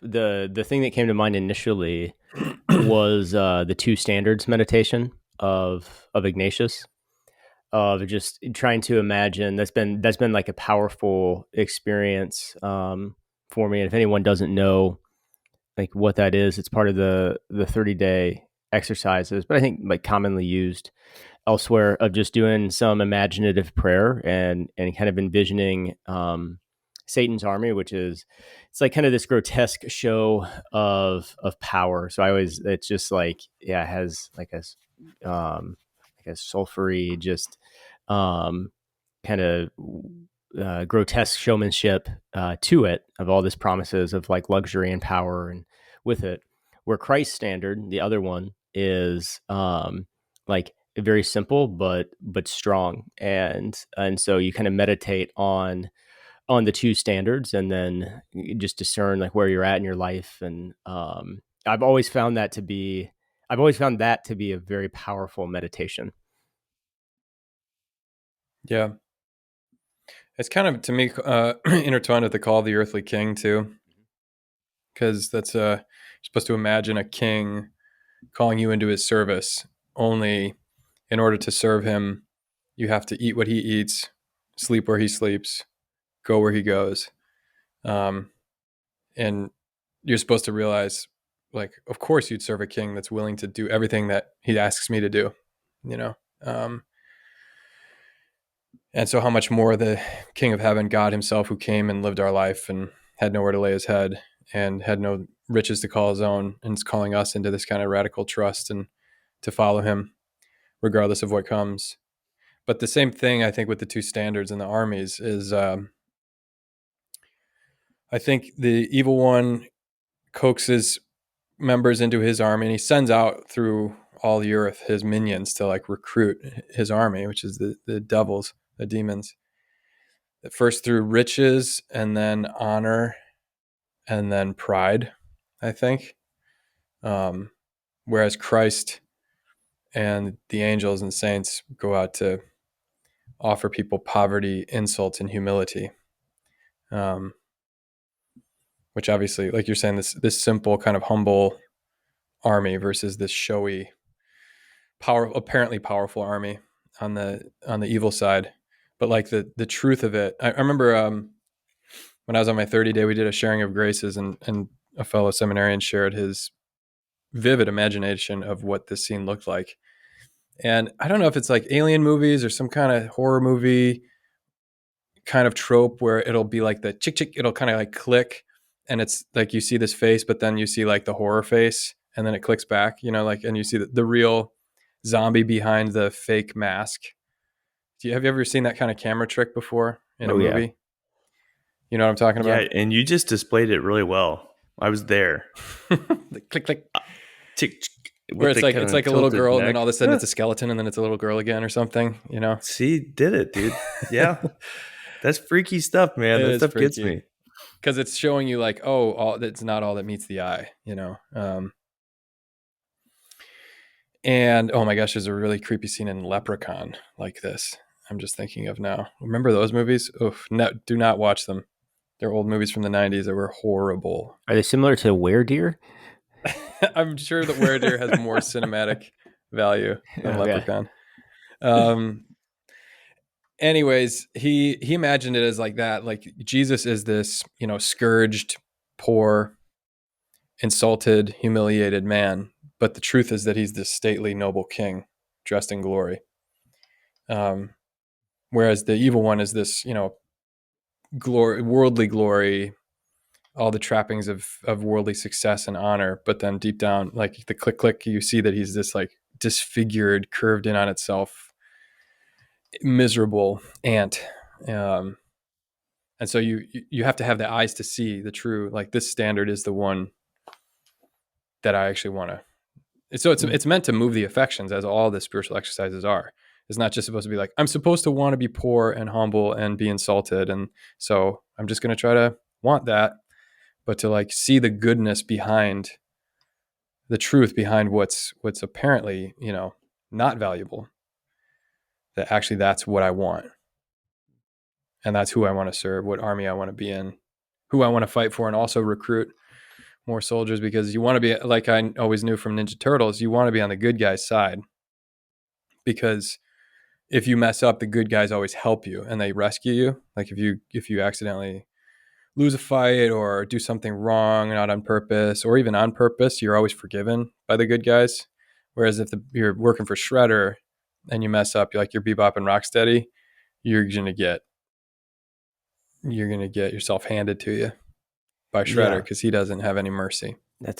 the thing that came to mind initially was the two standards meditation of Ignatius, of just trying to imagine. That's been like a powerful experience for me. And if anyone doesn't know like what that is, it's part of the 30-day exercises, but I think like commonly used elsewhere, of just doing some imaginative prayer and kind of envisioning Satan's army, which is, it's like kind of this grotesque show of power. So I always, it's just like, yeah, it has like a sulfury, just kind of grotesque showmanship to it, of all this promises of like luxury and power and with it. Where Christ's standard, the other one, is like very simple but strong, and so you kind of meditate on the two standards, and then you just discern like where you're at in your life. And I've always found that to be a very powerful meditation. Yeah. It's kind of, to me, intertwined with the call of the earthly king too, because that's you're supposed to imagine a king calling you into his service. Only in order to serve him, you have to eat what he eats, sleep where he sleeps, go where he goes. And you're supposed to realize, like, of course you'd serve a king that's willing to do everything that he asks me to do, you know? And so how much more the King of Heaven, God himself, who came and lived our life and had nowhere to lay his head and had no riches to call his own, and is calling us into this kind of radical trust and to follow him regardless of what comes. But the same thing, I think, with the two standards in the armies is, I think the evil one coaxes members into his army, and he sends out through all the earth his minions to like recruit his army, which is the devils, the demons. At first through riches, and then honor, and then pride, I think. Whereas Christ and the angels and saints go out to offer people poverty, insults, and humility. Which obviously, like you're saying, this simple kind of humble army versus this showy, apparently powerful army on the evil side. But like the truth of it, I remember when I was on my 30 day, we did a sharing of graces, and a fellow seminarian shared his vivid imagination of what this scene looked like. And I don't know if it's like alien movies or some kind of horror movie kind of trope where it'll be like the chick chick, it'll kind of like click, and it's like you see this face, but then you see like the horror face, and then it clicks back, like, and you see the real zombie behind the fake mask. Have you ever seen that kind of camera trick before in a movie? Yeah. You know what I'm talking Yeah, about? and you just displayed it really well. I was there. Click click. Tick, Where it's like a little girl, and then all of a sudden Yeah. it's a skeleton, and then it's a little girl again or something. See, did it, dude. Yeah. That's freaky stuff, man. That stuff gets me. Because it's showing you like, that's not all that meets the eye, and oh my gosh, there's a really creepy scene in Leprechaun like this. I'm just thinking of now. Remember those movies? Oof, no, do not watch them. They're old movies from the 90s that were horrible. Are they similar to Were-Deer? I'm sure that Were-Deer has more cinematic value than Leprechaun. Anyways, he imagined it as like that. Like Jesus is this, scourged, poor, insulted, humiliated man. But the truth is that he's this stately, noble king dressed in glory. Whereas the evil one is this, glory, worldly glory, all the trappings of worldly success and honor. But then deep down, like the click, click, you see that he's this like disfigured, curved in on itself, miserable ant. And so you have to have the eyes to see the true, like this standard is the one that I actually want to. So it's meant to move the affections, as all the spiritual exercises are. It's not just supposed to be like, I'm supposed to want to be poor and humble and be insulted, and so I'm just going to try to want that, but to like see the goodness behind the truth behind what's apparently, not valuable. That actually that's what I want. And that's who I want to serve, what army I want to be in, who I want to fight for and also recruit, more soldiers, because you want to be, like I always knew from Ninja Turtles, you want to be on the good guy's side, because if you mess up, the good guys always help you and they rescue you. Like if you accidentally lose a fight or do something wrong, not on purpose, or even on purpose, you're always forgiven by the good guys. Whereas if you're working for Shredder and you mess up, you're like you're Bebop and Rocksteady, you're gonna get yourself handed to you by Shredder, because he doesn't have any mercy. That's